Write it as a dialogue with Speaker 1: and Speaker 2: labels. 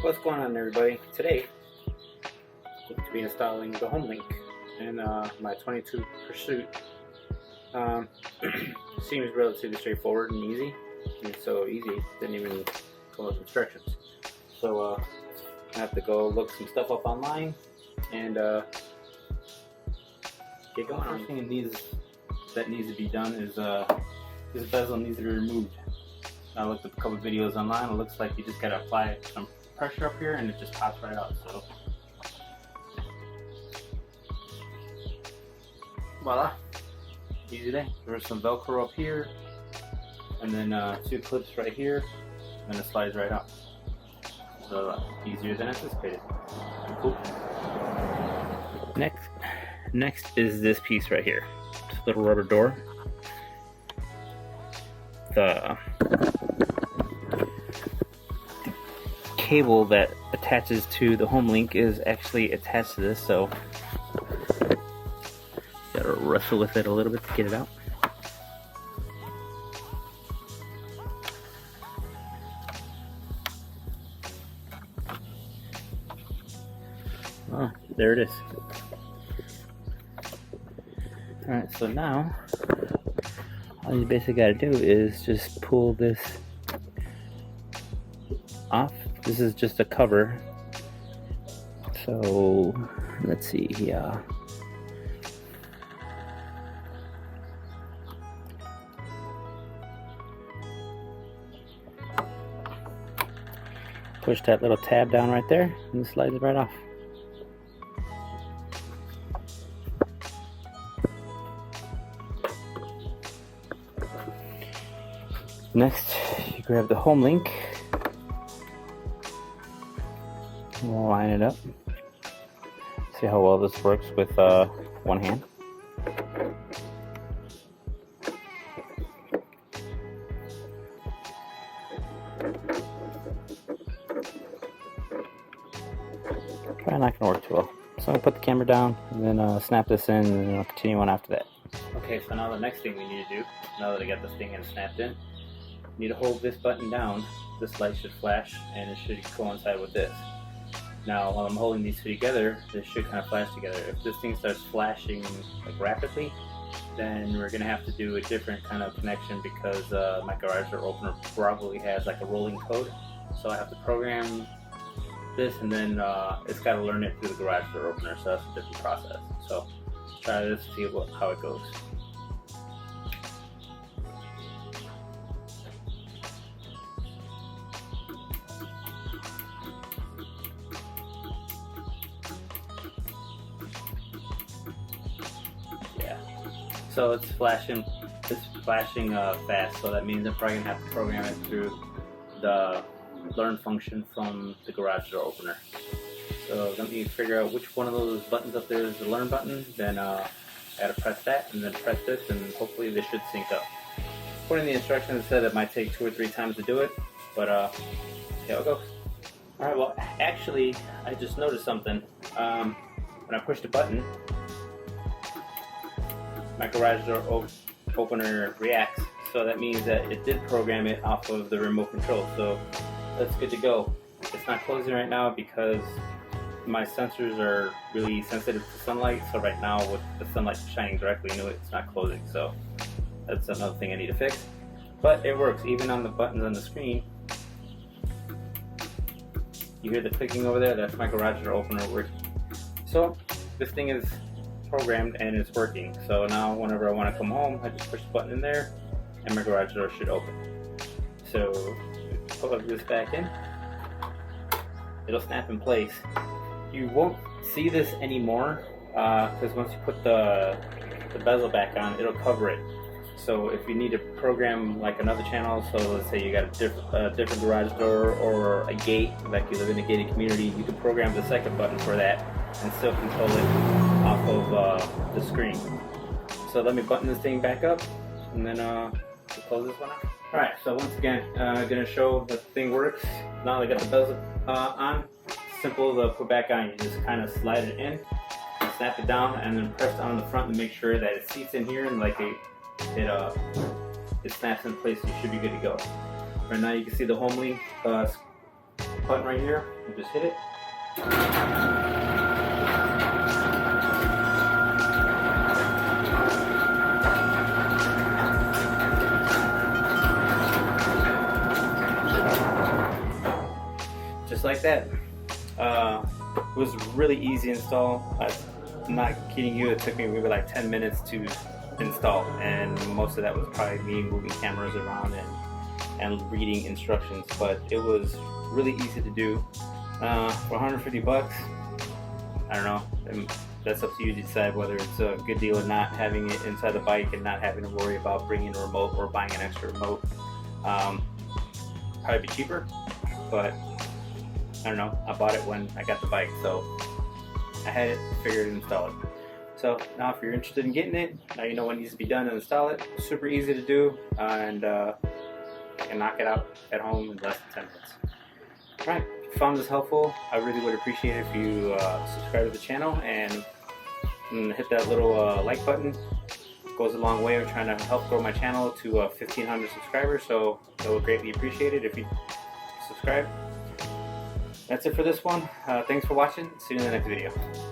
Speaker 1: What's going on, everybody? Today, I'm going to be installing the Homelink in my 22 Pursuit. Seems relatively straightforward and easy. It's so easy, didn't even follow the instructions. So I have to go look some stuff up online and get going. First thing that needs to be done is this bezel needs to be removed. I looked up a couple videos online. It looks like you just gotta apply some pressure up here and it just pops right out. So voila, easy day. There's some Velcro up here and then 2 clips right here and it slides right out. So easier than anticipated. Cool. Next is this piece right here. This little rubber door. The cable that attaches to the Homelink is actually attached to this, so gotta wrestle with it a little bit to get it out. Oh, there it is. Alright, so now all you basically gotta do is just pull this off. This is just a cover. So let's see here. Push that little tab down right there and it slides right off. Next, you grab the Homelink. We'll line it up. See how well this works with one hand. Probably not gonna work too well. So I'll put the camera down and then snap this in, and then I'll continue on after that. Okay, so now the next thing we need to do, now that I got this thing in snapped in, you need to hold this button down. This light should flash and it should coincide with this. Now, while I'm holding these two together, this should kind of flash together. If this thing starts flashing like rapidly, then we're gonna have to do a different kind of connection because my garage door opener probably has like a rolling code. So I have to program this and then it's got to learn it through the garage door opener. So that's a different process. So let's try this to see how it goes. So it's flashing fast, so that means I'm probably gonna have to program it through the learn function from the garage door opener. So let me figure out which one of those buttons up there is the learn button, then I gotta press that and then press this and hopefully they should sync up. According to the instructions, it said it might take 2 or 3 times to do it, but see how it goes. Alright, well actually I just noticed something. When I push the button, my garage door opener reacts, so that means that it did program it off of the remote control, so that's good to go. It's not closing right now because my sensors are really sensitive to sunlight, so right now with the sunlight shining directly into it, it's not closing, so that's another thing I need to fix. But it works, even on the buttons on the screen. You hear the clicking over there? That's my garage door opener working. So this thing is programmed and it's working. So now whenever I want to come home, I just push the button in there and my garage door should open. So plug this back in, it'll snap in place. You won't see this anymore because once you put the bezel back on, it'll cover it. So if you need to program like another channel, so let's say you got a different garage door or a gate, like you live in a gated community, you can program the second button for that and still control it off of the screen. So let me button this thing back up and then we'll close this one out. Alright, so once again, I'm going to show that the thing works. Now that I got the bezel on, simple to put back on. You just kind of slide it in, snap it down, and then press on the front to make sure that it seats in here and like it snaps in place. You should be good to go. Right now you can see the Homelink button right here and just hit it. Just like that. It was really easy install. I'm not kidding you, it took me maybe like 10 minutes to install, and most of that was probably me moving cameras around and reading instructions, but it was really easy to do. For 150 bucks, I don't know, and that's up to you to decide whether it's a good deal or not, having it inside the bike and not having to worry about bringing a remote or buying an extra remote. Probably be cheaper, but I don't know, I bought it when I got the bike, so I had it, figured to install it. So now if you're interested in getting it, now you know what needs to be done to install it. Super easy to do, and you can knock it out at home in less than 10 minutes. Alright, if you found this helpful, I really would appreciate it if you subscribe to the channel and hit that little like button. It goes a long way. I'm trying to help grow my channel to 1,500 subscribers, so I would greatly appreciate it if you subscribe. That's it for this one. Thanks for watching. See you in the next video.